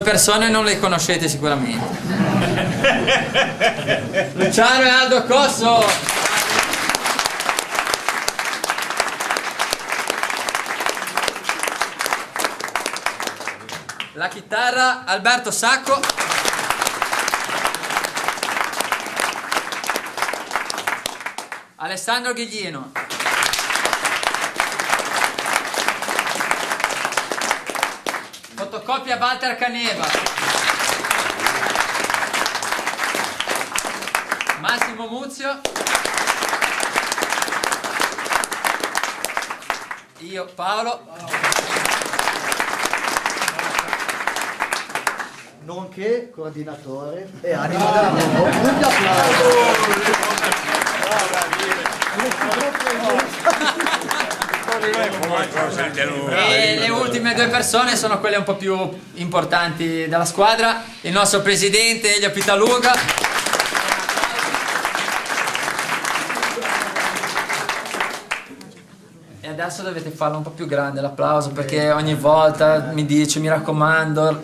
Persone non le conoscete sicuramente. Luciano e Aldo Cosso. La chitarra Alberto Sacco. Alessandro Ghiglino. Fotocopia Walter Caneva. Massimo Muzio. Io Paolo. Nonché coordinatore e anima della mondo. Un applauso. E le ultime due persone sono quelle un po' più importanti della squadra. Il nostro presidente Elio Pitaluga. E adesso dovete farlo un po' più grande l'applauso, perché ogni volta mi dice si raccomanda,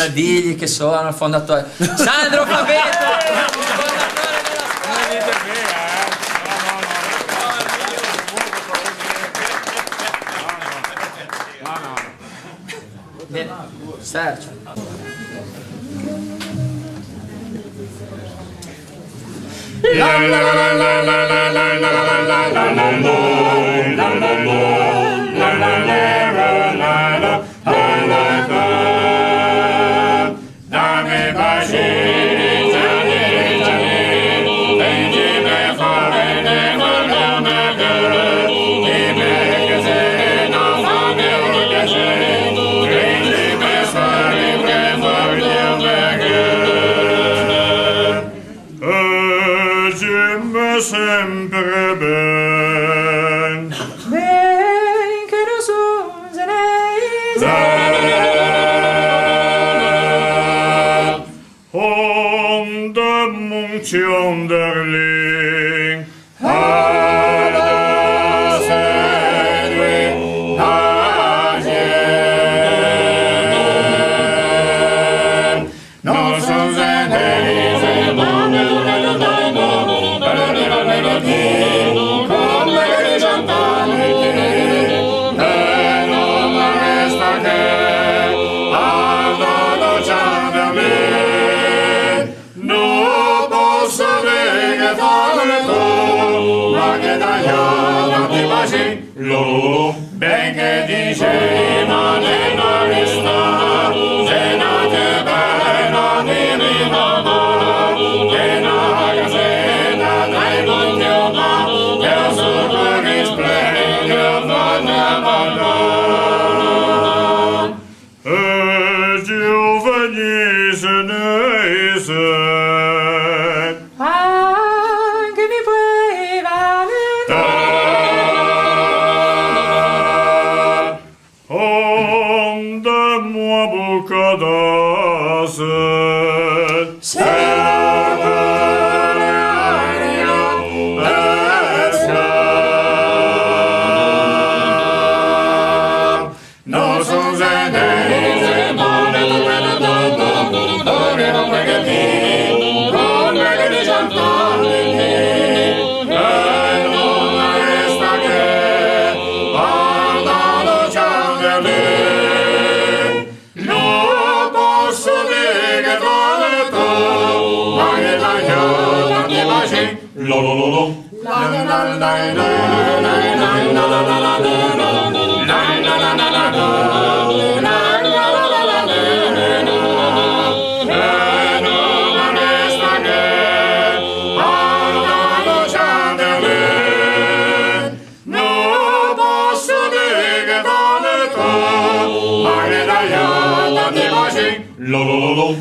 digli che sono il fondatore. Sandro Favetto, fondatore della squadra. Bene, Sergio. Sempre ben Che non so se on der Munchionderling Lolo, ben che dice ma ne non sta, se non te bella di rimama, che na caseta dai mondioma, che sopra risplende vanna vanna. E giovani se ne se, anche mi puoi valere. Lo lo lo lo la la la la la lo lo lo